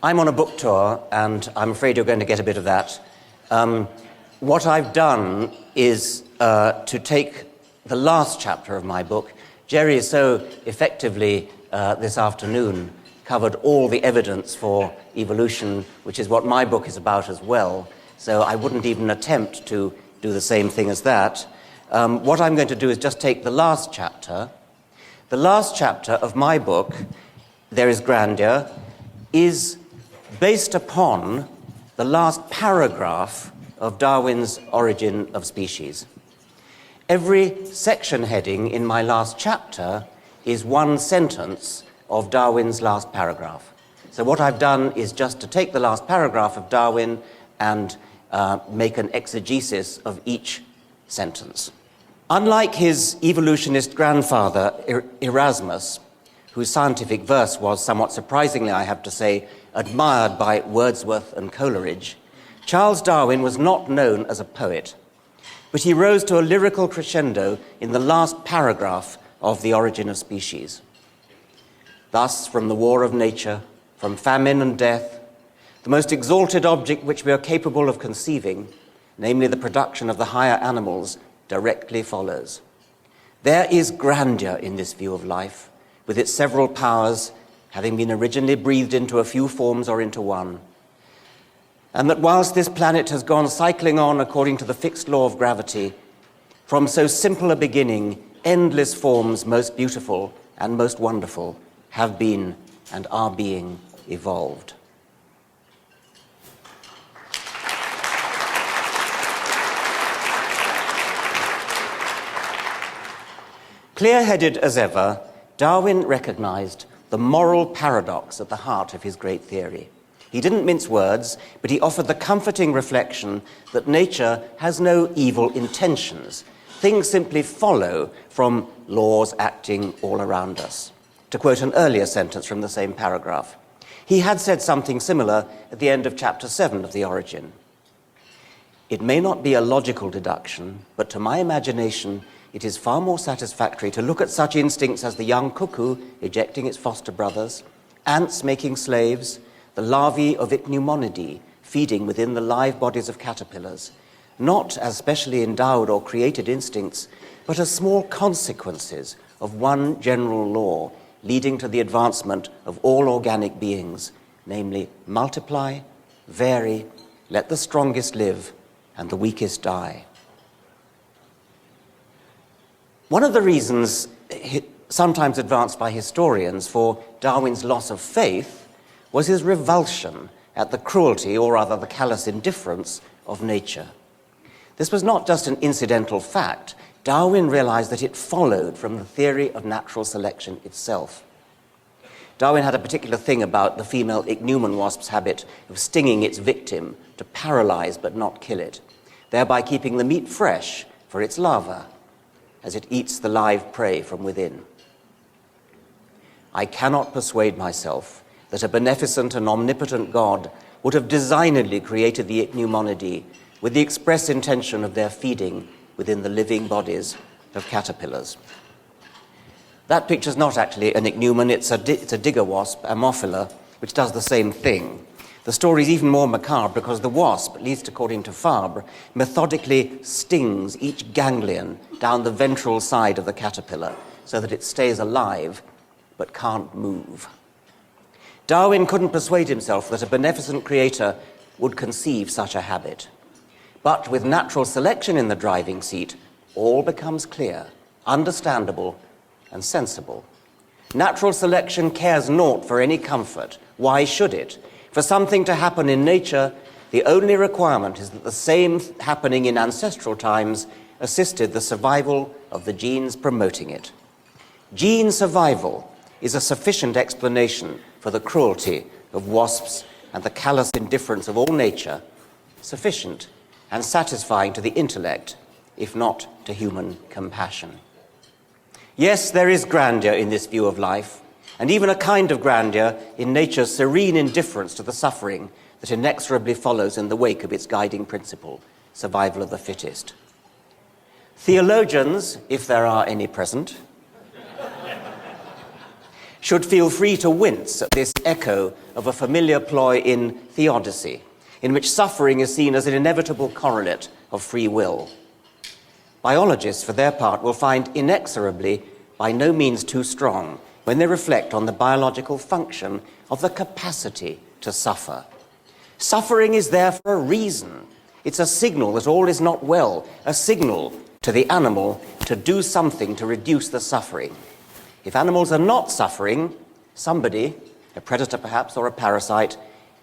I'm on a book tour, and I'm afraid you're going to get a bit of that. What I've done is to take the last chapter of my book. Jerry has so effectively this afternoon covered all the evidence for evolution, which is what my book is about as well. So I wouldn't even attempt to do the same thing as that. What I'm going to do is just take the last chapter. The last chapter of my book, There is Grandeur, is based upon the last paragraph of Darwin's Origin of Species. Every section heading in my last chapter is one sentence of Darwin's last paragraph. So what I've done is just to take the last paragraph of Darwin and make an exegesis of each sentence. Unlike his evolutionist grandfather, Erasmus, whose scientific verse was somewhat surprisingly, I have to say, admired by Wordsworth and Coleridge, Charles Darwin was not known as a poet, but he rose to a lyrical crescendo in the last paragraph of The Origin of Species. Thus, from the war of nature, from famine and death, the most exalted object which we are capable of conceiving, namely the production of the higher animals, directly follows. There is grandeur in this view of life, with its several powers having been originally breathed into a few forms or into one. And that whilst this planet has gone cycling on according to the fixed law of gravity, from so simple a beginning, endless forms most beautiful and most wonderful have been and are being evolved. Clear-headed as ever, Darwin recognized the moral paradox at the heart of his great theory. He didn't mince words, but he offered the comforting reflection that nature has no evil intentions. Things simply follow from laws acting all around us. To quote an earlier sentence from the same paragraph, he had said something similar at the end of chapter 7 of The Origin. It may not be a logical deduction, but to my imagination, it is far more satisfactory to look at such instincts as the young cuckoo ejecting its foster brothers, ants making slaves, the larvae of Ichneumonidae feeding within the live bodies of caterpillars, not as specially endowed or created instincts, but as small consequences of one general law leading to the advancement of all organic beings, namely multiply, vary, let the strongest live, and the weakest die. One of the reasons sometimes advanced by historians for Darwin's loss of faith was his revulsion at the cruelty, or rather the callous indifference, of nature. This was not just an incidental fact. Darwin realized that it followed from the theory of natural selection itself. Darwin had a particular thing about the female ichneumon wasp's habit of stinging its victim to paralyze but not kill it, thereby keeping the meat fresh for its larva as it eats the live prey from within. I cannot persuade myself that a beneficent and omnipotent God would have designedly created the Ichneumonidae with the express intention of their feeding within the living bodies of caterpillars. That picture's not actually an ichneumon, it's a digger wasp, Ammophila, which does the same thing. The story is even more macabre because the wasp, at least according to Fabre, methodically stings each ganglion down the ventral side of the caterpillar so that it stays alive but can't move. Darwin couldn't persuade himself that a beneficent creator would conceive such a habit. But with natural selection in the driving seat, all becomes clear, understandable, and sensible. Natural selection cares naught for any comfort. Why should it? For something to happen in nature, the only requirement is that the same happening in ancestral times assisted the survival of the genes promoting it. Gene survival is a sufficient explanation for the cruelty of wasps and the callous indifference of all nature, sufficient and satisfying to the intellect, if not to human compassion. Yes, there is grandeur in this view of life, and even a kind of grandeur in nature's serene indifference to the suffering that inexorably follows in the wake of its guiding principle, survival of the fittest. Theologians, if there are any present, should feel free to wince at this echo of a familiar ploy in theodicy, in which suffering is seen as an inevitable correlate of free will. Biologists, for their part, will find inexorably by no means too strong when they reflect on the biological function of the capacity to suffer. Suffering is there for a reason. It's a signal that all is not well, a signal to the animal to do something to reduce the suffering. If animals are not suffering, somebody, a predator perhaps or a parasite,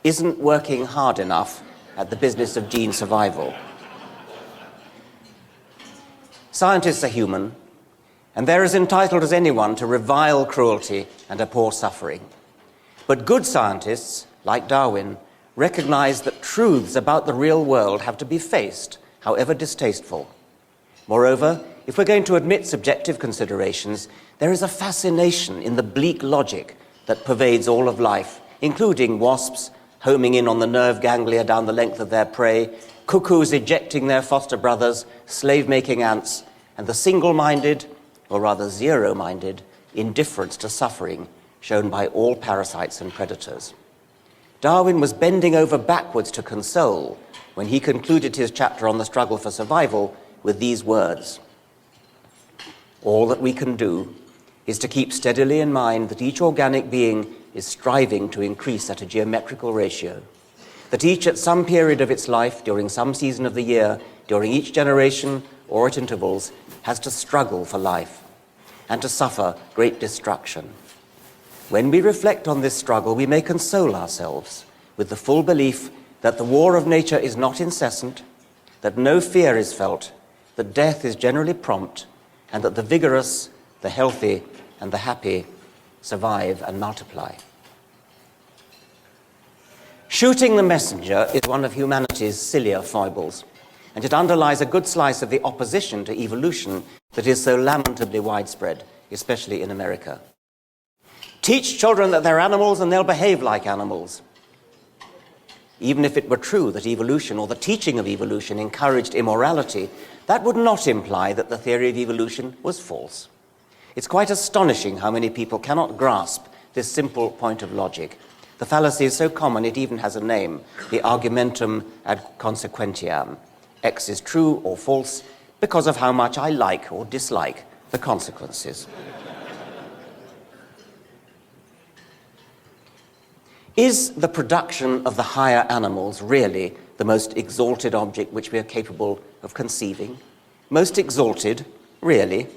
isn't working hard enough at the business of gene survival. Scientists are human, and they're as entitled as anyone to revile cruelty and abhor suffering. But good scientists, like Darwin, recognize that truths about the real world have to be faced, however distasteful. Moreover, if we're going to admit subjective considerations, there is a fascination in the bleak logic that pervades all of life, including wasps homing in on the nerve ganglia down the length of their prey, cuckoos ejecting their foster brothers, slave-making ants, and the single-minded, or rather zero-minded, indifference to suffering shown by all parasites and predators. Darwin was bending over backwards to console when he concluded his chapter on the struggle for survival with these words: "All that we can do is to keep steadily in mind that each organic being is striving to increase at a geometrical ratio, that each at some period of its life, during some season of the year, during each generation, or at intervals, has to struggle for life and to suffer great destruction. When we reflect on this struggle, we may console ourselves with the full belief that the war of nature is not incessant, that no fear is felt, that death is generally prompt, and that the vigorous, the healthy, and the happy survive and multiply." Shooting the messenger is one of humanity's sillier foibles, and it underlies a good slice of the opposition to evolution that is so lamentably widespread, especially in America. Teach children that they're animals and they'll behave like animals. Even if it were true that evolution or the teaching of evolution encouraged immorality, that would not imply that the theory of evolution was false. It's quite astonishing how many people cannot grasp this simple point of logic. The fallacy is so common it even has a name, the argumentum ad consequentiam. X is true or false because of how much I like or dislike the consequences. Is the production of the higher animals really the most exalted object which we are capable of conceiving? Most exalted, really?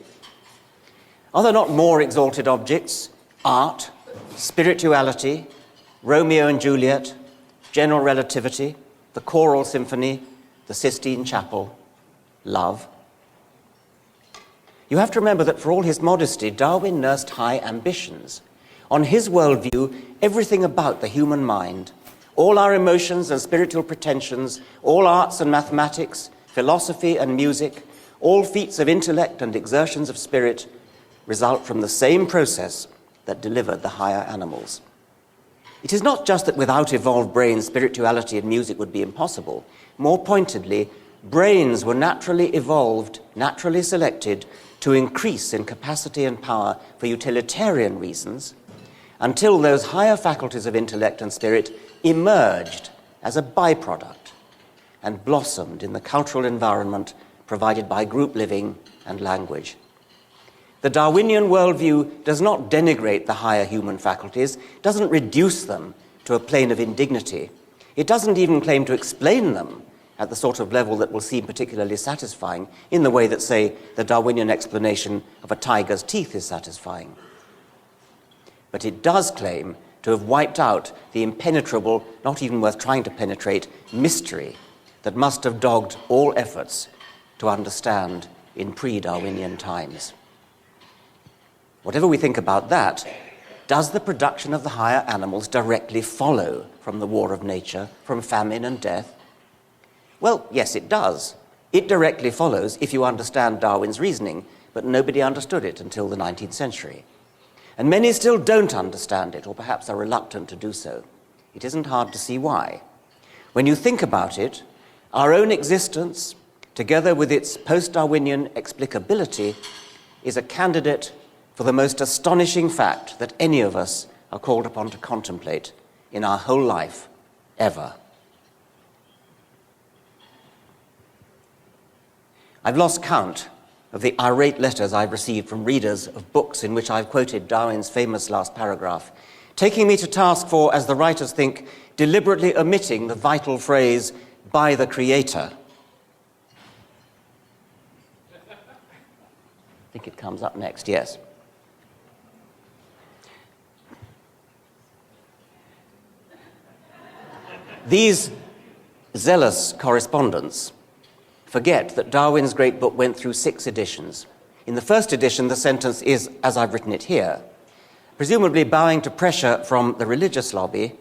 Are there not more exalted objects? Art, spirituality, Romeo and Juliet, general relativity, the choral symphony, the Sistine Chapel, love. You have to remember that for all his modesty, Darwin nursed high ambitions. On his worldview, everything about the human mind, all our emotions and spiritual pretensions, all arts and mathematics, philosophy and music, all feats of intellect and exertions of spirit result from the same process that delivered the higher animals. It is not just that without evolved brains, spirituality and music would be impossible. More pointedly, brains were naturally evolved, naturally selected to increase in capacity and power for utilitarian reasons, until those higher faculties of intellect and spirit emerged as a byproduct and blossomed in the cultural environment provided by group living and language. The Darwinian worldview does not denigrate the higher human faculties, doesn't reduce them to a plane of indignity. It doesn't even claim to explain them at the sort of level that will seem particularly satisfying, in the way that, say, the Darwinian explanation of a tiger's teeth is satisfying. But it does claim to have wiped out the impenetrable, not even worth trying to penetrate, mystery that must have dogged all efforts to understand in pre-Darwinian times. Whatever we think about that, does the production of the higher animals directly follow from the war of nature, from famine and death? Well, yes, it does. It directly follows if you understand Darwin's reasoning, but nobody understood it until the 19th century. And many still don't understand it, or perhaps are reluctant to do so. It isn't hard to see why. When you think about it, our own existence, together with its post-Darwinian explicability, is a candidate for the most astonishing fact that any of us are called upon to contemplate in our whole life, ever. I've lost count of the irate letters I've received from readers of books in which I've quoted Darwin's famous last paragraph, taking me to task for, as the writers think, deliberately omitting the vital phrase, by the Creator. I think it comes up next, yes. These zealous correspondents forget that Darwin's great book went through 6 editions. In the first edition, the sentence is, as I've written it here, presumably bowing to pressure from the religious lobby.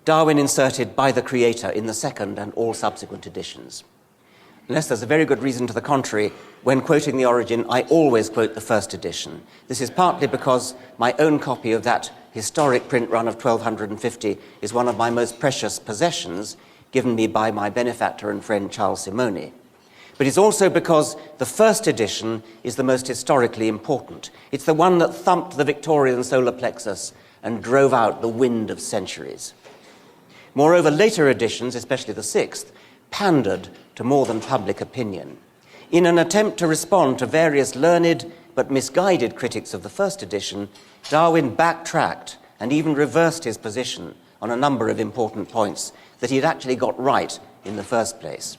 Darwin inserted by the Creator in the second and all subsequent editions. Unless there's a very good reason to the contrary, when quoting the origin, I always quote the first edition. This is partly because my own copy of that historic print run of 1250 is one of my most precious possessions, given me by my benefactor and friend Charles Timonen. But it's also because the first edition is the most historically important. It's the one that thumped the Victorian solar plexus and drove out the wind of centuries. Moreover, later editions, especially the 6th, pandered to more than public opinion. In an attempt to respond to various learned but misguided critics of the first edition, Darwin backtracked and even reversed his position on a number of important points that he had actually got right in the first place.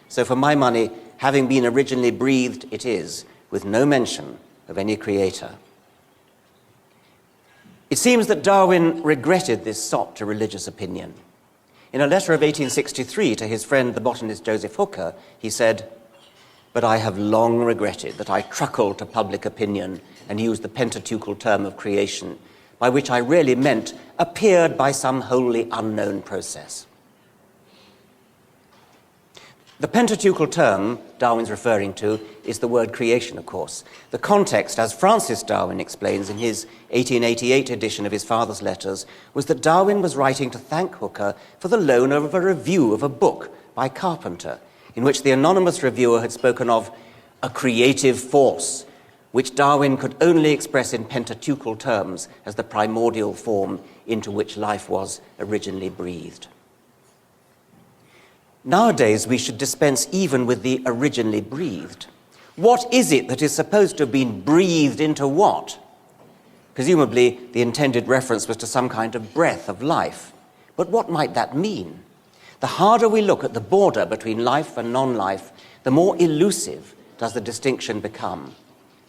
So for my money, having been originally breathed, it is, with no mention of any creator. It seems that Darwin regretted this sop to religious opinion. In a letter of 1863 to his friend, the botanist Joseph Hooker, he said, "But I have long regretted that I truckled to public opinion and used the Pentateuchal term of creation, by which I really meant appeared by some wholly unknown process." The Pentateuchal term Darwin's referring to is the word creation, of course. The context, as Francis Darwin explains in his 1888 edition of his father's letters, was that Darwin was writing to thank Hooker for the loan of a review of a book by Carpenter, in which the anonymous reviewer had spoken of a creative force, which Darwin could only express in Pentateuchal terms as the primordial form into which life was originally breathed. Nowadays, we should dispense even with the originally breathed. What is it that is supposed to have been breathed into what? Presumably, the intended reference was to some kind of breath of life. But what might that mean? The harder we look at the border between life and non-life, the more elusive does the distinction become.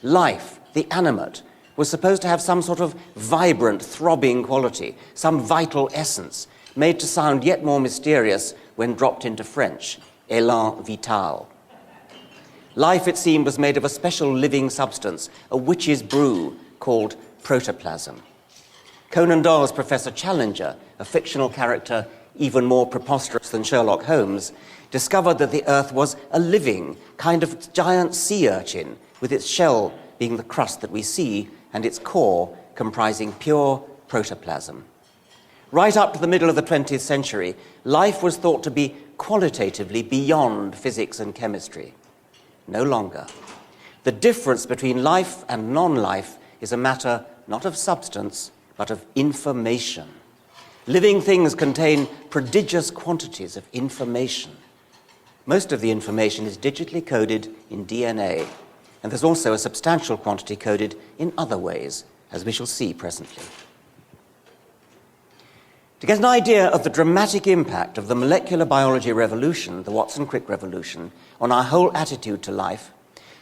Life, the animate, was supposed to have some sort of vibrant, throbbing quality, some vital essence, made to sound yet more mysterious when dropped into French, élan vital. Life, it seemed, was made of a special living substance, a witch's brew called protoplasm. Conan Doyle's Professor Challenger, a fictional character even more preposterous than Sherlock Holmes, discovered that the Earth was a living, kind of giant sea urchin, with its shell being the crust that we see and its core comprising pure protoplasm. Right up to the middle of the 20th century, life was thought to be qualitatively beyond physics and chemistry. No longer. The difference between life and non-life is a matter not of substance, but of information. Living things contain prodigious quantities of information. Most of the information is digitally coded in DNA, and there's also a substantial quantity coded in other ways, as we shall see presently. To get an idea of the dramatic impact of the molecular biology revolution, the Watson-Crick revolution, on our whole attitude to life,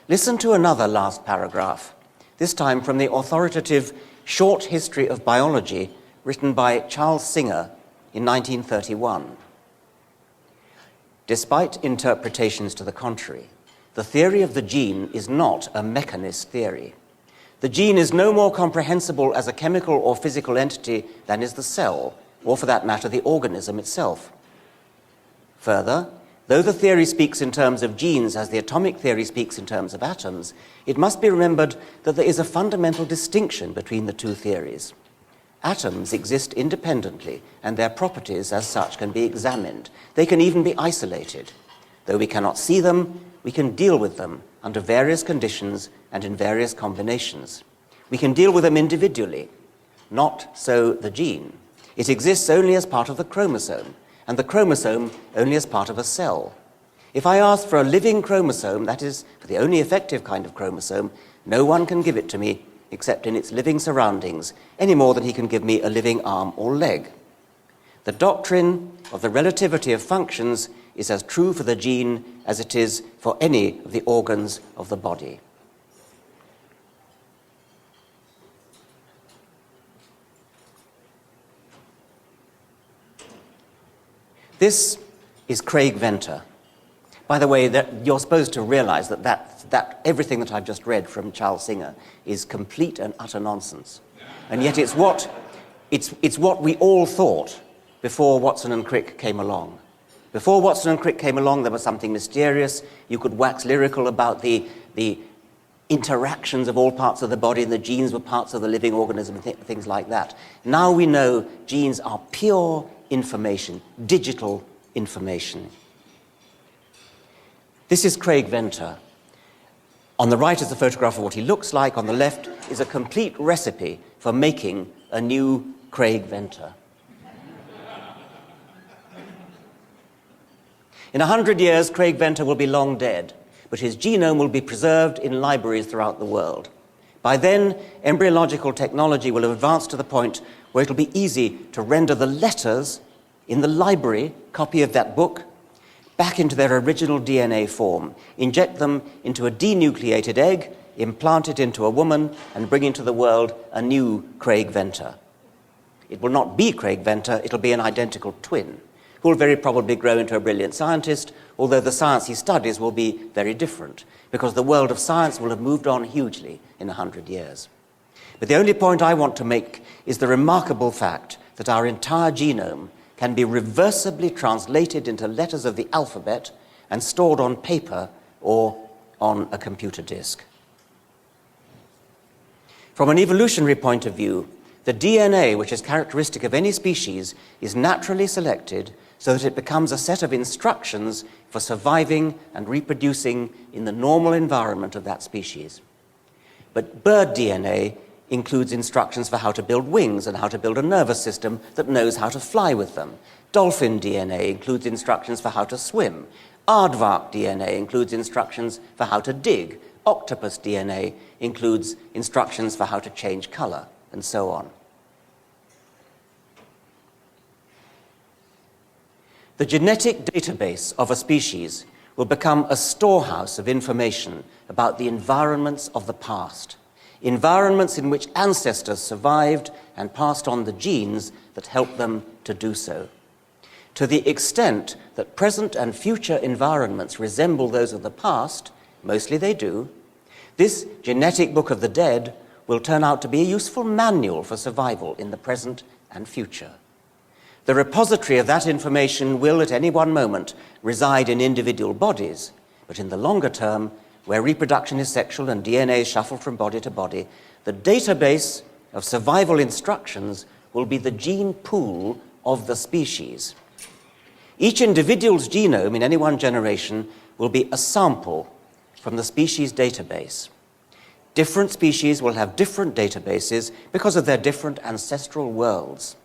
listen to another last paragraph, this time from the authoritative Short History of Biology written by Charles Singer in 1931. Despite interpretations to the contrary, the theory of the gene is not a mechanist theory. The gene is no more comprehensible as a chemical or physical entity than is the cell, or for that matter, the organism itself. Further, though the theory speaks in terms of genes as the atomic theory speaks in terms of atoms, it must be remembered that there is a fundamental distinction between the two theories. Atoms exist independently, and their properties as such can be examined. They can even be isolated. Though we cannot see them, we can deal with them under various conditions and in various combinations. We can deal with them individually. Not so the gene. It exists only as part of the chromosome, and the chromosome only as part of a cell. If I ask for a living chromosome, that is, for the only effective kind of chromosome, no one can give it to me except in its living surroundings, any more than he can give me a living arm or leg. The doctrine of the relativity of functions is as true for the gene as it is for any of the organs of the body. This is Craig Venter. By the way, that you're supposed to realize that everything that I've just read from Charles Singer is complete and utter nonsense. And yet it's what we all thought before Watson and Crick came along. Before Watson and Crick came along, there was something mysterious. You could wax lyrical about the interactions of all parts of the body, and the genes were parts of the living organism, things like that. Now we know genes are pure information, digital information. This is Craig Venter. On the right is a photograph of what he looks like. On the left is a complete recipe for making a new Craig Venter. In 100 years, Craig Venter will be long dead, but his genome will be preserved in libraries throughout the world. By then, embryological technology will have advanced to the point where it will be easy to render the letters in the library copy of that book back into their original DNA form, inject them into a denucleated egg, implant it into a woman, and bring into the world a new Craig Venter. It will not be Craig Venter, it'll be an identical twin, who will very probably grow into a brilliant scientist, although the science he studies will be very different, because the world of science will have moved on hugely in 100 years. But the only point I want to make is the remarkable fact that our entire genome can be reversibly translated into letters of the alphabet and stored on paper or on a computer disk. From an evolutionary point of view, the DNA, which is characteristic of any species, is naturally selected so that it becomes a set of instructions for surviving and reproducing in the normal environment of that species. But bird DNA includes instructions for how to build wings and how to build a nervous system that knows how to fly with them. Dolphin DNA includes instructions for how to swim. Aardvark DNA includes instructions for how to dig. Octopus DNA includes instructions for how to change color, and so on. The genetic database of a species will become a storehouse of information about the environments of the past. Environments in which ancestors survived and passed on the genes that helped them to do so. To the extent that present and future environments resemble those of the past, mostly they do, this genetic book of the dead will turn out to be a useful manual for survival in the present and future. The repository of that information will at any one moment reside in individual bodies, but in the longer term, where reproduction is sexual and DNA is shuffled from body to body, the database of survival instructions will be the gene pool of the species. Each individual's genome in any one generation will be a sample from the species database. Different species will have different databases because of their different ancestral worlds.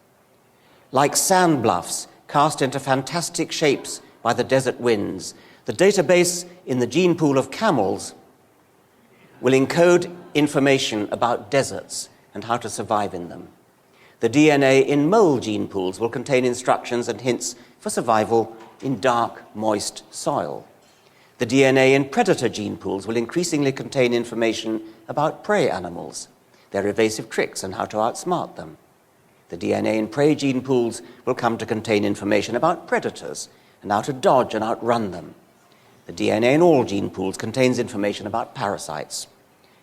Like sand bluffs cast into fantastic shapes by the desert winds, the database in the gene pool of camels will encode information about deserts and how to survive in them. The DNA in mole gene pools will contain instructions and hints for survival in dark, moist soil. The DNA in predator gene pools will increasingly contain information about prey animals, their evasive tricks and how to outsmart them. The DNA in prey gene pools will come to contain information about predators and how to dodge and outrun them. The DNA in all gene pools contains information about parasites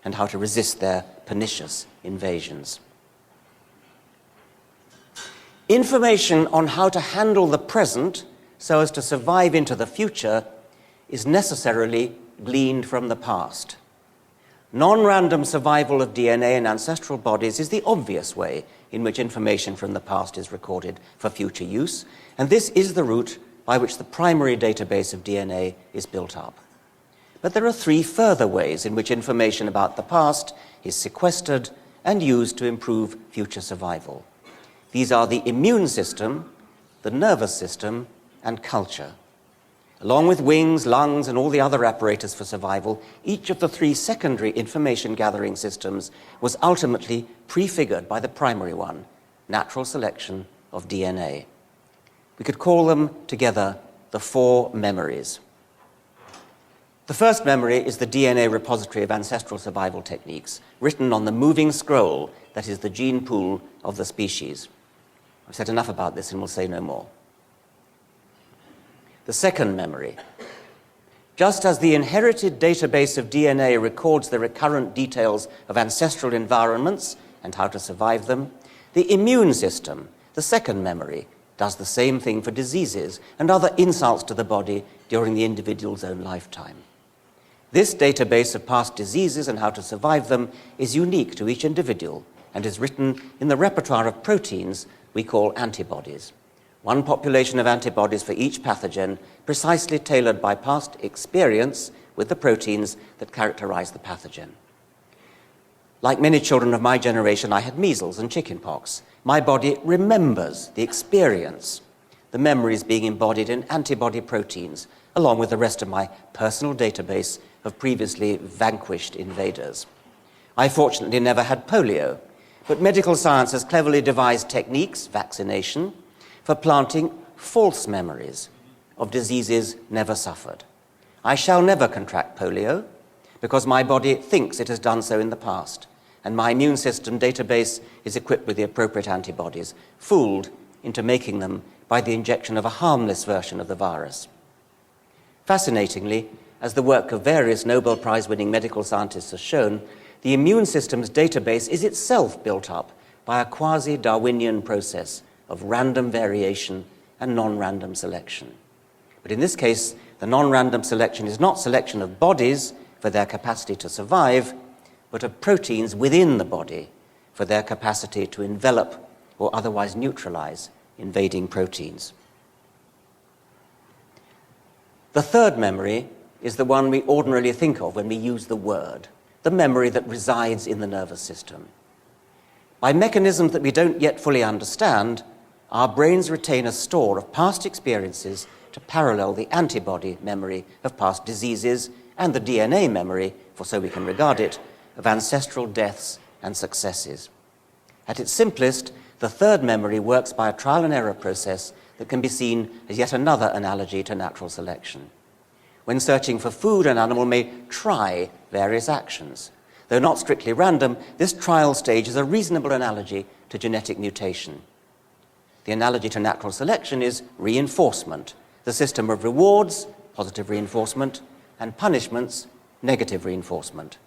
and how to resist their pernicious invasions. Information on how to handle the present so as to survive into the future is necessarily gleaned from the past. Non-random survival of DNA in ancestral bodies is the obvious way in which information from the past is recorded for future use, and this is the route by which the primary database of DNA is built up. But there are three further ways in which information about the past is sequestered and used to improve future survival. These are the immune system, the nervous system, and culture. Along with wings, lungs, and all the other apparatus for survival, each of the three secondary information-gathering systems was ultimately prefigured by the primary one, natural selection of DNA. We could call them together the four memories. The first memory is the DNA repository of ancestral survival techniques, written on the moving scroll that is the gene pool of the species. I've said enough about this and will say no more. The second memory. Just as the inherited database of DNA records the recurrent details of ancestral environments and how to survive them, the immune system, the second memory, does the same thing for diseases and other insults to the body during the individual's own lifetime. This database of past diseases and how to survive them is unique to each individual and is written in the repertoire of proteins we call antibodies. One population of antibodies for each pathogen, precisely tailored by past experience with the proteins that characterize the pathogen. Like many children of my generation, I had measles and chickenpox. My body remembers the experience, the memories being embodied in antibody proteins, along with the rest of my personal database of previously vanquished invaders. I fortunately never had polio, but medical science has cleverly devised techniques, vaccination, for planting false memories of diseases never suffered. I shall never contract polio because my body thinks it has done so in the past, and my immune system database is equipped with the appropriate antibodies, fooled into making them by the injection of a harmless version of the virus. Fascinatingly, as the work of various Nobel Prize-winning medical scientists has shown, the immune system's database is itself built up by a quasi-Darwinian process of random variation and non-random selection. But in this case, the non-random selection is not selection of bodies for their capacity to survive, but of proteins within the body for their capacity to envelop or otherwise neutralize invading proteins. The third memory is the one we ordinarily think of when we use the word, the memory that resides in the nervous system. By mechanisms that we don't yet fully understand, our brains retain a store of past experiences to parallel the antibody memory of past diseases and the DNA memory, for so we can regard it, of ancestral deaths and successes. At its simplest, the third memory works by a trial and error process that can be seen as yet another analogy to natural selection. When searching for food, an animal may try various actions. Though not strictly random, this trial stage is a reasonable analogy to genetic mutation. The analogy to natural selection is reinforcement, the system of rewards, positive reinforcement, and punishments, negative reinforcement.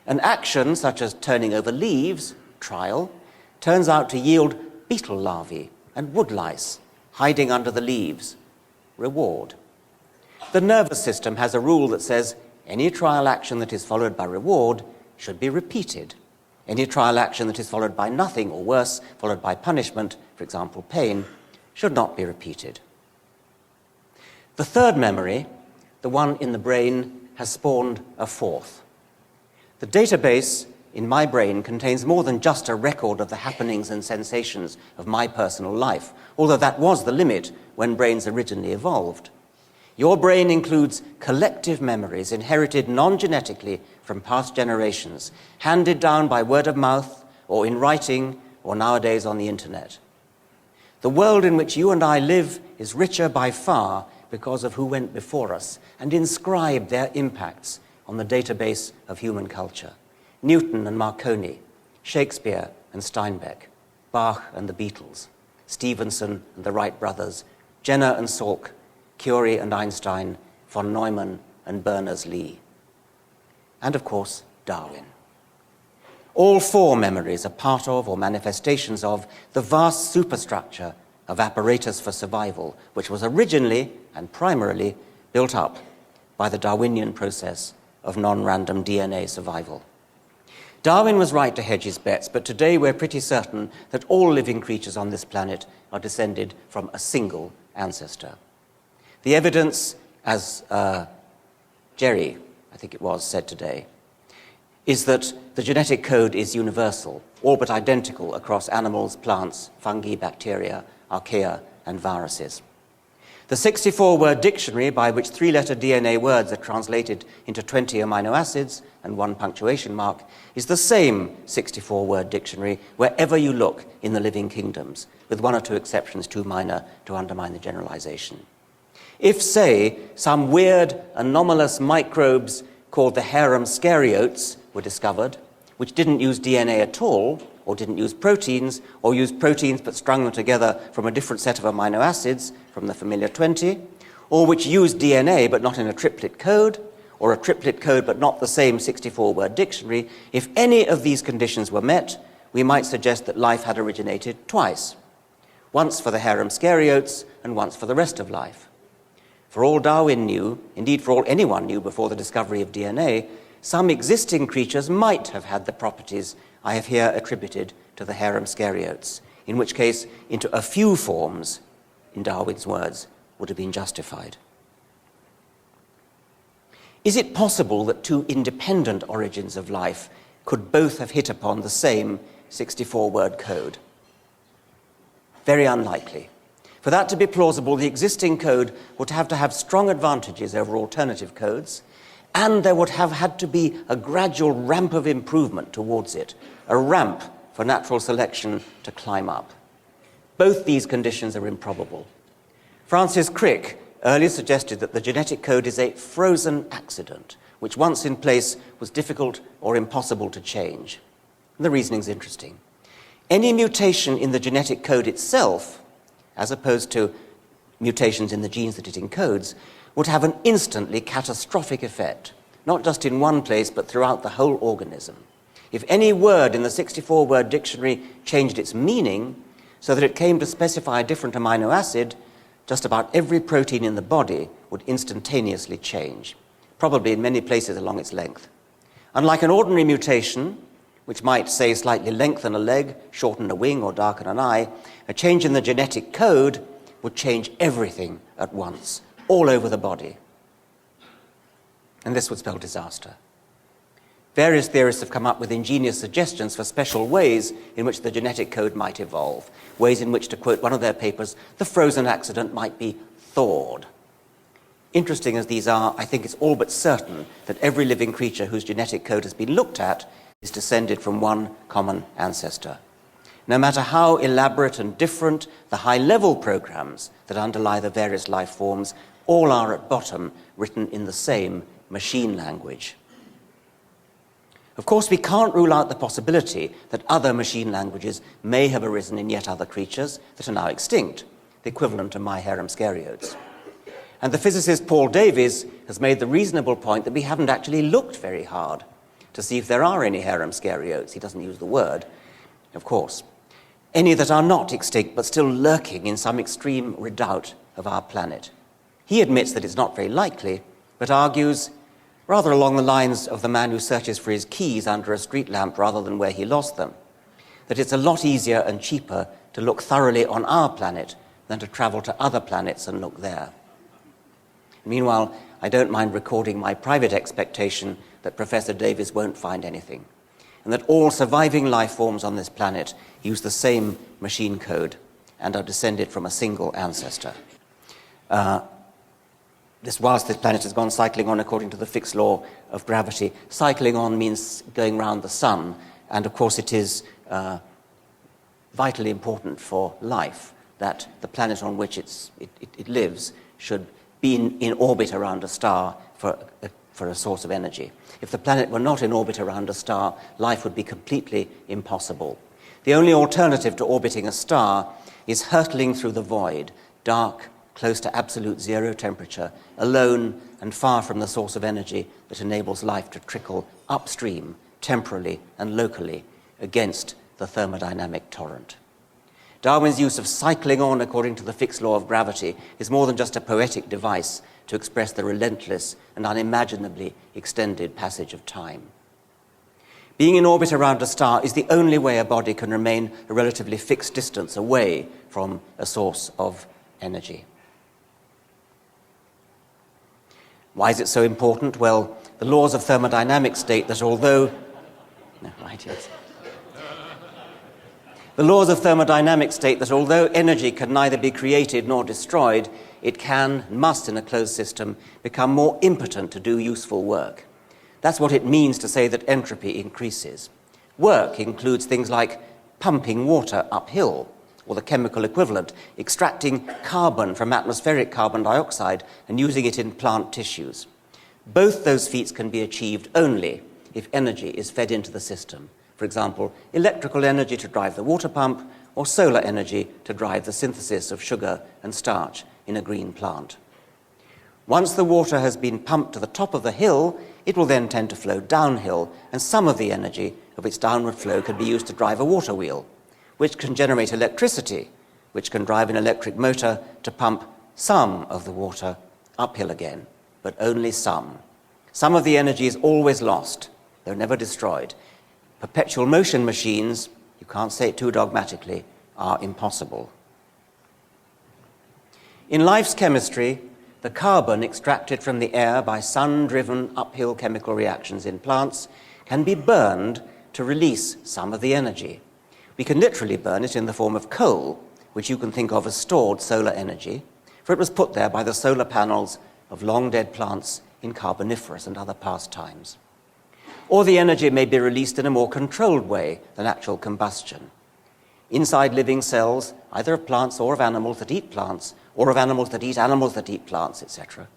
An action, such as turning over leaves, trial, turns out to yield beetle larvae and woodlice hiding under the leaves, reward. The nervous system has a rule that says any trial action that is followed by reward should be repeated. Any trial action that is followed by nothing, or worse, followed by punishment, for example, pain, should not be repeated. The third memory, the one in the brain, has spawned a fourth. The database in my brain contains more than just a record of the happenings and sensations of my personal life, although that was the limit when brains originally evolved. Your brain includes collective memories inherited non-genetically from past generations, handed down by word of mouth or in writing or nowadays on the internet. The world in which you and I live is richer by far because of who went before us and inscribed their impacts on the database of human culture. Newton and Marconi, Shakespeare and Steinbeck, Bach and the Beatles, Stevenson and the Wright brothers, Jenner and Salk, Curie and Einstein, von Neumann and Berners-Lee. And of course, Darwin. All four memories are part of or manifestations of the vast superstructure of apparatus for survival, which was originally and primarily built up by the Darwinian process of non-random DNA survival. Darwin was right to hedge his bets, but today we're pretty certain that all living creatures on this planet are descended from a single ancestor. The evidence, as Jerry, I think it was, said today, is that the genetic code is universal, all but identical across animals, plants, fungi, bacteria, archaea, and viruses. The 64-word dictionary, by which 3-letter DNA words are translated into 20 amino acids and 1 punctuation mark, is the same 64-word dictionary wherever you look in the living kingdoms, with 1 or 2 exceptions too minor to undermine the generalization. If, say, some weird, anomalous microbes called the harem scariotes were discovered, which didn't use DNA at all, or didn't use proteins, or used proteins but strung them together from a different set of amino acids from the familiar 20, or which used DNA but not in a triplet code, or a triplet code but not the same 64-word dictionary, if any of these conditions were met, we might suggest that life had originated twice, once for the harem scariotes and once for the rest of life. For all Darwin knew, indeed for all anyone knew before the discovery of DNA, some existing creatures might have had the properties I have here attributed to the harem scariotes, in which case into a few forms, in Darwin's words, would have been justified. Is it possible that 2 independent origins of life could both have hit upon the same 64-word code? Very unlikely. For that to be plausible, the existing code would have to have strong advantages over alternative codes, and there would have had to be a gradual ramp of improvement towards it, a ramp for natural selection to climb up. Both these conditions are improbable. Francis Crick earlier suggested that the genetic code is a frozen accident, which once in place was difficult or impossible to change. And the reasoning's interesting. Any mutation in the genetic code itself, as opposed to mutations in the genes that it encodes, would have an instantly catastrophic effect, not just in one place, but throughout the whole organism. If any word in the 64-word dictionary changed its meaning so that it came to specify a different amino acid, just about every protein in the body would instantaneously change, probably in many places along its length. Unlike an ordinary mutation, which might, say, slightly lengthen a leg, shorten a wing, or darken an eye, a change in the genetic code would change everything at once, all over the body. And this would spell disaster. Various theorists have come up with ingenious suggestions for special ways in which the genetic code might evolve, ways in which, to quote one of their papers, the frozen accident might be thawed. Interesting as these are, I think it's all but certain that every living creature whose genetic code has been looked at is descended from one common ancestor. No matter how elaborate and different the high-level programs that underlie the various life forms, all are at bottom written in the same machine language. Of course, we can't rule out the possibility that other machine languages may have arisen in yet other creatures that are now extinct, the equivalent of my harem scariotes. And the physicist Paul Davies has made the reasonable point that we haven't actually looked very hard to see if there are any harem scariotes. He doesn't use the word, of course. Any that are not extinct but still lurking in some extreme redoubt of our planet. He admits that it's not very likely, but argues, rather along the lines of the man who searches for his keys under a street lamp rather than where he lost them, that it's a lot easier and cheaper to look thoroughly on our planet than to travel to other planets and look there. Meanwhile, I don't mind recording my private expectation that Professor Davies won't find anything, and that all surviving life forms on this planet use the same machine code and are descended from a single ancestor. Whilst this planet has gone cycling on according to the fixed law of gravity, cycling on means going round the sun, and of course it is vitally important for life that the planet on which it lives should be in orbit around a star for a source of energy. If the planet were not in orbit around a star, life would be completely impossible. The only alternative to orbiting a star is hurtling through the void, dark, close to absolute zero temperature, alone and far from the source of energy that enables life to trickle upstream, temporally and locally, against the thermodynamic torrent. Darwin's use of cycling on according to the fixed law of gravity is more than just a poetic device to express the relentless and unimaginably extended passage of time. Being in orbit around a star is the only way a body can remain a relatively fixed distance away from a source of energy. Why is it so important? Well, the laws of thermodynamics state that although... No, right, yes. The laws of thermodynamics state that although energy can neither be created nor destroyed, it can, must in a closed system, become more impotent to do useful work. That's what it means to say that entropy increases. Work includes things like pumping water uphill, or the chemical equivalent, extracting carbon from atmospheric carbon dioxide and using it in plant tissues. Both those feats can be achieved only if energy is fed into the system. For example, electrical energy to drive the water pump, or solar energy to drive the synthesis of sugar and starch in a green plant. Once the water has been pumped to the top of the hill, it will then tend to flow downhill, and some of the energy of its downward flow can be used to drive a water wheel, which can generate electricity, which can drive an electric motor to pump some of the water uphill again, but only some. Some of the energy is always lost, though never destroyed. Perpetual motion machines, you can't say it too dogmatically, are impossible. In life's chemistry, the carbon extracted from the air by sun-driven uphill chemical reactions in plants can be burned to release some of the energy. We can literally burn it in the form of coal, which you can think of as stored solar energy, for it was put there by the solar panels of long-dead plants in Carboniferous and other past times. Or the energy may be released in a more controlled way than actual combustion. Inside living cells, either of plants or of animals that eat plants, or of animals that eat plants, etc.,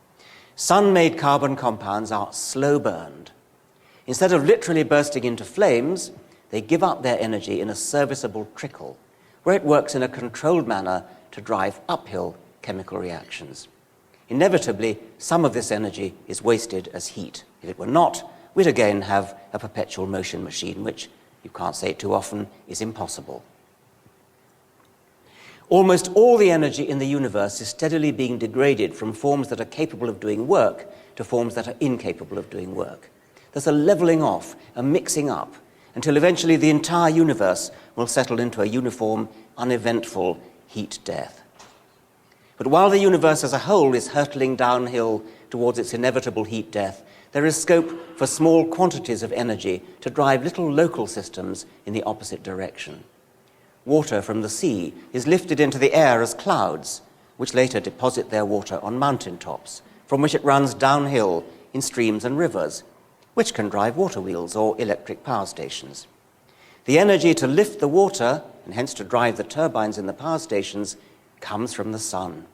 sun-made carbon compounds are slow burned. Instead of literally bursting into flames, they give up their energy in a serviceable trickle, where it works in a controlled manner to drive uphill chemical reactions. Inevitably, some of this energy is wasted as heat. If it were not, we'd again have a perpetual motion machine, which, you can't say it too often, is impossible. Almost all the energy in the universe is steadily being degraded from forms that are capable of doing work to forms that are incapable of doing work. There's a leveling off, a mixing up, until eventually the entire universe will settle into a uniform, uneventful heat death. But while the universe as a whole is hurtling downhill towards its inevitable heat death, there is scope for small quantities of energy to drive little local systems in the opposite direction. Water from the sea is lifted into the air as clouds, which later deposit their water on mountain tops, from which it runs downhill in streams and rivers, which can drive water wheels or electric power stations. The energy to lift the water, and hence to drive the turbines in the power stations, comes from the sun.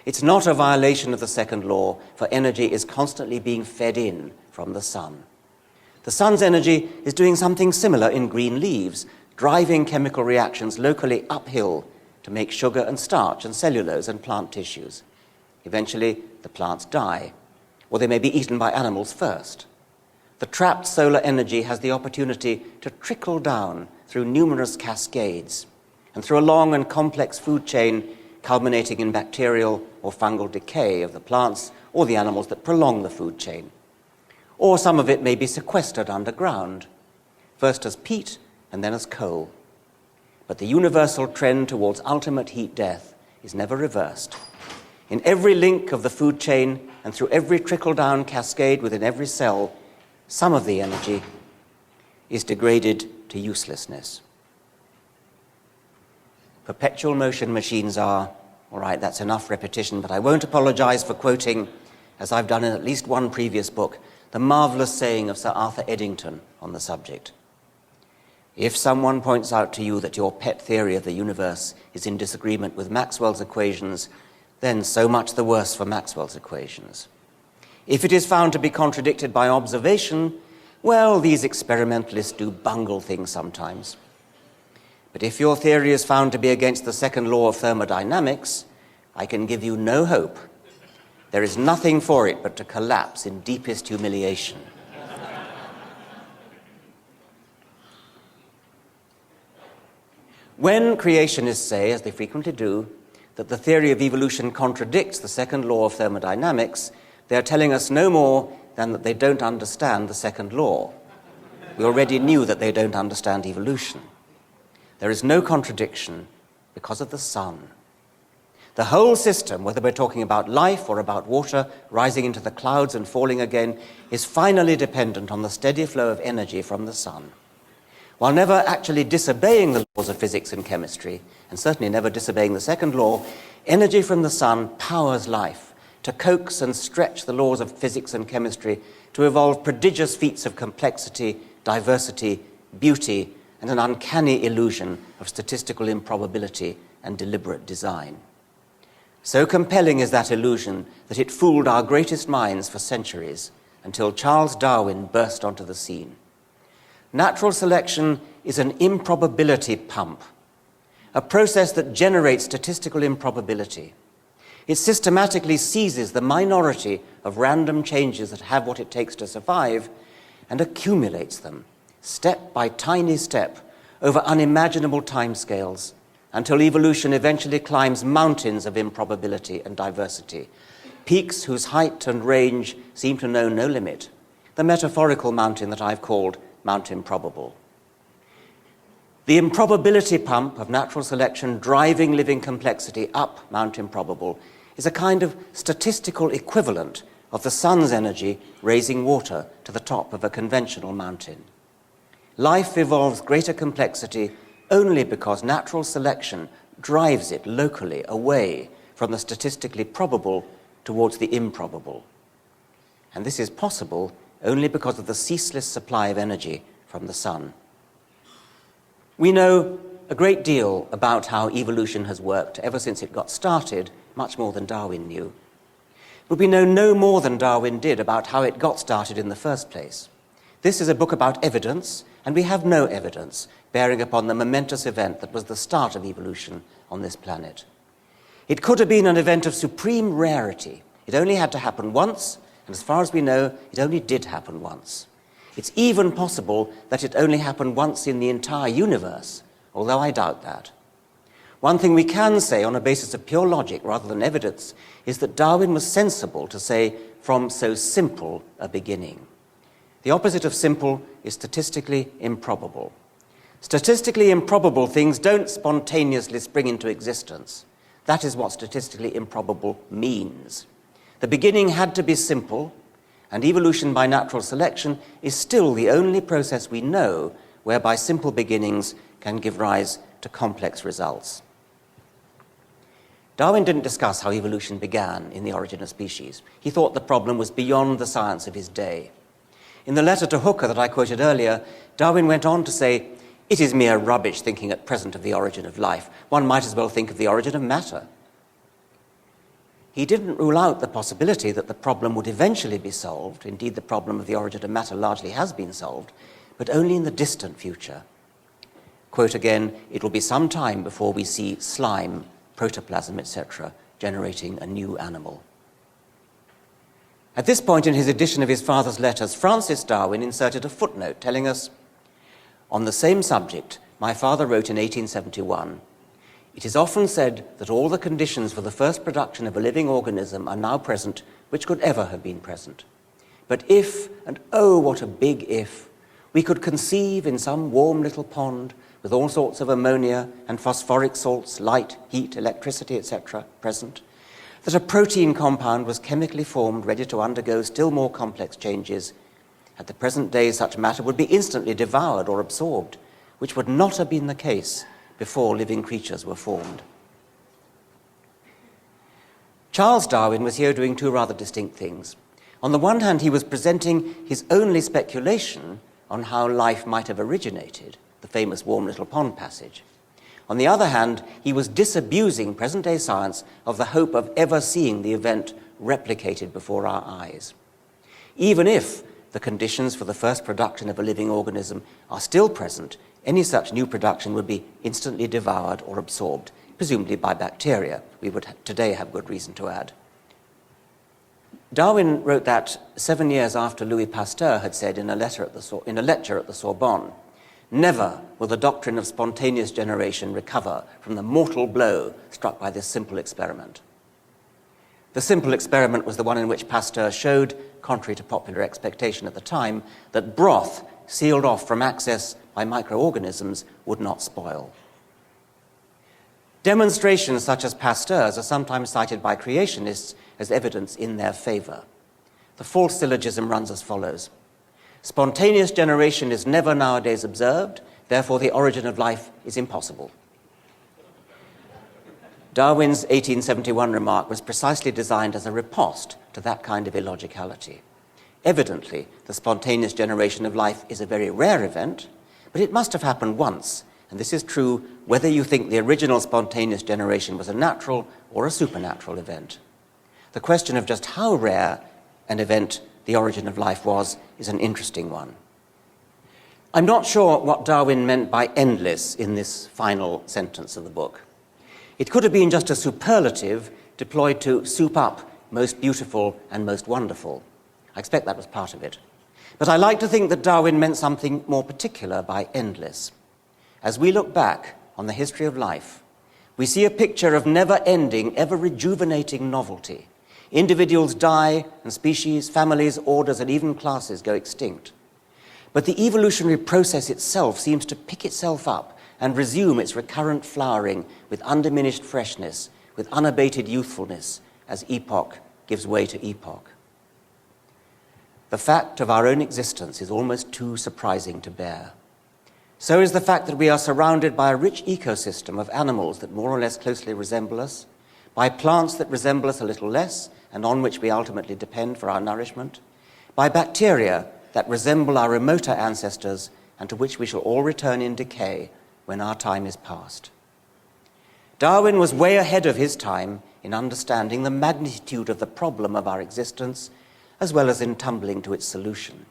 It's not a violation of the second law, for energy is constantly being fed in from the sun. The sun's energy is doing something similar in green leaves, driving chemical reactions locally uphill to make sugar and starch and cellulose and plant tissues. Eventually, the plants die, or they may be eaten by animals first. The trapped solar energy has the opportunity to trickle down through numerous cascades and through a long and complex food chain culminating in bacterial or fungal decay of the plants or the animals that prolong the food chain. Or some of it may be sequestered underground, first as peat and then as coal. But the universal trend towards ultimate heat death is never reversed. In every link of the food chain and through every trickle-down cascade within every cell, some of the energy is degraded to uselessness. Perpetual motion machines are, all right, that's enough repetition, but I won't apologize for quoting, as I've done in at least one previous book, the marvelous saying of Sir Arthur Eddington on the subject. If someone points out to you that your pet theory of the universe is in disagreement with Maxwell's equations, then so much the worse for Maxwell's equations. If it is found to be contradicted by observation, well, these experimentalists do bungle things sometimes. But if your theory is found to be against the second law of thermodynamics, I can give you no hope. There is nothing for it but to collapse in deepest humiliation. When creationists say, as they frequently do, that the theory of evolution contradicts the second law of thermodynamics, they are telling us no more than that they don't understand the second law. We already knew that they don't understand evolution. There is no contradiction because of the sun. The whole system, whether we're talking about life or about water rising into the clouds and falling again, is finally dependent on the steady flow of energy from the sun. While never actually disobeying the laws of physics and chemistry, and certainly never disobeying the second law, energy from the sun powers life to coax and stretch the laws of physics and chemistry to evolve prodigious feats of complexity, diversity, beauty, and an uncanny illusion of statistical improbability and deliberate design. So compelling is that illusion that it fooled our greatest minds for centuries until Charles Darwin burst onto the scene. Natural selection is an improbability pump, a process that generates statistical improbability. It systematically seizes the minority of random changes that have what it takes to survive and accumulates them, step by tiny step, over unimaginable timescales, until evolution eventually climbs mountains of improbability and diversity, peaks whose height and range seem to know no limit, the metaphorical mountain that I've called Mount Improbable. The improbability pump of natural selection driving living complexity up Mount Improbable is a kind of statistical equivalent of the sun's energy raising water to the top of a conventional mountain. Life evolves greater complexity only because natural selection drives it locally away from the statistically probable towards the improbable. And this is possible only because of the ceaseless supply of energy from the sun. We know a great deal about how evolution has worked ever since it got started, much more than Darwin knew. But we know no more than Darwin did about how it got started in the first place. This is a book about evidence, and we have no evidence bearing upon the momentous event that was the start of evolution on this planet. It could have been an event of supreme rarity. It only had to happen once, and as far as we know, it only did happen once. It's even possible that it only happened once in the entire universe, although I doubt that. One thing we can say on a basis of pure logic rather than evidence is that Darwin was sensible to say, from so simple a beginning. The opposite of simple is statistically improbable. Statistically improbable things don't spontaneously spring into existence. That is what statistically improbable means. The beginning had to be simple, and evolution by natural selection is still the only process we know whereby simple beginnings can give rise to complex results. Darwin didn't discuss how evolution began in The Origin of Species. He thought the problem was beyond the science of his day. In the letter to Hooker that I quoted earlier, Darwin went on to say, "It is mere rubbish thinking at present of the origin of life. One might as well think of the origin of matter." He didn't rule out the possibility that the problem would eventually be solved. Indeed, the problem of the origin of matter largely has been solved, but only in the distant future. Quote again, "It will be some time before we see slime, protoplasm, etc., generating a new animal." At this point in his edition of his father's letters, Francis Darwin inserted a footnote telling us, "On the same subject, my father wrote in 1871, it is often said that all the conditions for the first production of a living organism are now present which could ever have been present. But if, and oh, what a big if, we could conceive in some warm little pond with all sorts of ammonia and phosphoric salts, light, heat, electricity, etc., present, that a protein compound was chemically formed, ready to undergo still more complex changes, at the present day such matter would be instantly devoured or absorbed, which would not have been the case before living creatures were formed." Charles Darwin was here doing two rather distinct things. On the one hand, he was presenting his only speculation on how life might have originated, the famous warm little pond passage. On the other hand, he was disabusing present-day science of the hope of ever seeing the event replicated before our eyes. Even if the conditions for the first production of a living organism are still present, any such new production would be instantly devoured or absorbed, presumably by bacteria, we would today have good reason to add. Darwin wrote that 7 years after Louis Pasteur had said in a lecture at the Sorbonne, "Never will the doctrine of spontaneous generation recover from the mortal blow struck by this simple experiment." The simple experiment was the one in which Pasteur showed, contrary to popular expectation at the time, that broth sealed off from access by microorganisms would not spoil. Demonstrations such as Pasteur's are sometimes cited by creationists as evidence in their favor. The false syllogism runs as follows. Spontaneous generation is never nowadays observed, therefore the origin of life is impossible. Darwin's 1871 remark was precisely designed as a riposte to that kind of illogicality. Evidently, the spontaneous generation of life is a very rare event, but it must have happened once, and this is true whether you think the original spontaneous generation was a natural or a supernatural event. The question of just how rare an event the origin of life was is an interesting one. I'm not sure what Darwin meant by endless in this final sentence of the book. It could have been just a superlative deployed to soup up most beautiful and most wonderful. I expect that was part of it. But I like to think that Darwin meant something more particular by endless. As we look back on the history of life, we see a picture of never-ending, ever-rejuvenating novelty. Individuals die, and species, families, orders, and even classes go extinct. But the evolutionary process itself seems to pick itself up and resume its recurrent flowering with undiminished freshness, with unabated youthfulness, as epoch gives way to epoch. The fact of our own existence is almost too surprising to bear. So is the fact that we are surrounded by a rich ecosystem of animals that more or less closely resemble us, by plants that resemble us a little less and on which we ultimately depend for our nourishment, by bacteria that resemble our remoter ancestors and to which we shall all return in decay when our time is past. Darwin was way ahead of his time in understanding the magnitude of the problem of our existence, as well as in tumbling to its solution.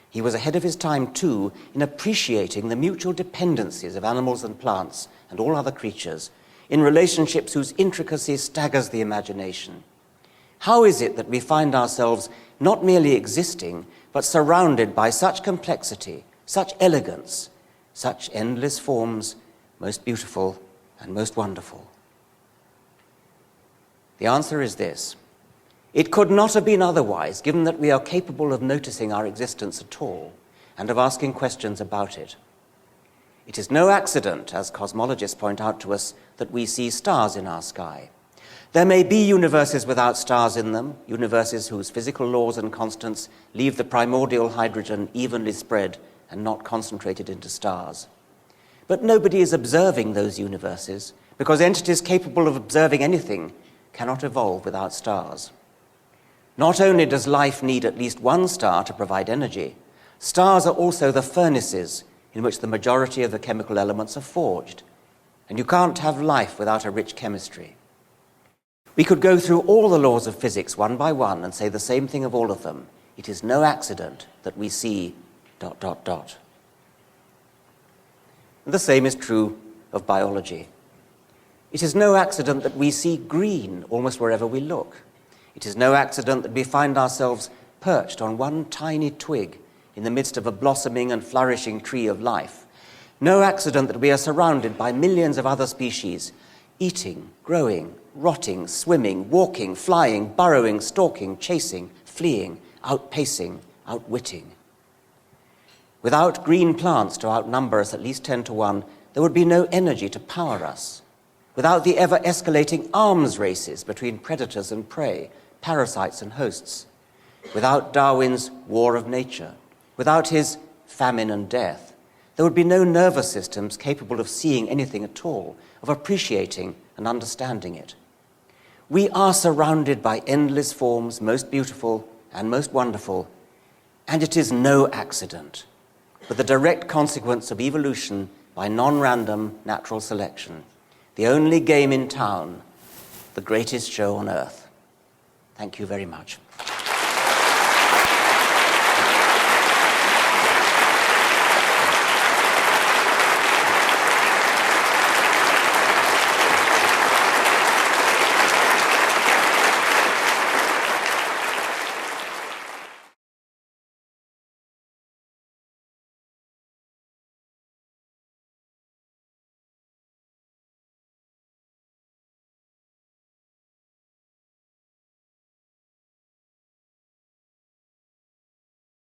He was ahead of his time, too, in appreciating the mutual dependencies of animals and plants and all other creatures in relationships whose intricacy staggers the imagination. How is it that we find ourselves not merely existing, but surrounded by such complexity, such elegance, such endless forms, most beautiful and most wonderful? The answer is this. It could not have been otherwise, given that we are capable of noticing our existence at all and of asking questions about it. It is no accident, as cosmologists point out to us, that we see stars in our sky. There may be universes without stars in them, universes whose physical laws and constants leave the primordial hydrogen evenly spread and not concentrated into stars. But nobody is observing those universes, because entities capable of observing anything cannot evolve without stars. Not only does life need at least one star to provide energy, stars are also the furnaces in which the majority of the chemical elements are forged, and you can't have life without a rich chemistry. We could go through all the laws of physics one by one and say the same thing of all of them. It is no accident that we see ... And the same is true of biology. It is no accident that we see green almost wherever we look. It is no accident that we find ourselves perched on one tiny twig in the midst of a blossoming and flourishing tree of life. No accident that we are surrounded by millions of other species, eating, growing, rotting, swimming, walking, flying, burrowing, stalking, chasing, fleeing, outpacing, outwitting. Without green plants to outnumber us at least 10 to 1, there would be no energy to power us. Without the ever-escalating arms races between predators and prey, parasites and hosts, without Darwin's war of nature, without his famine and death, there would be no nervous systems capable of seeing anything at all, of appreciating and understanding it. We are surrounded by endless forms, most beautiful and most wonderful, and it is no accident, but the direct consequence of evolution by non-random natural selection, the only game in town, the greatest show on earth. Thank you very much.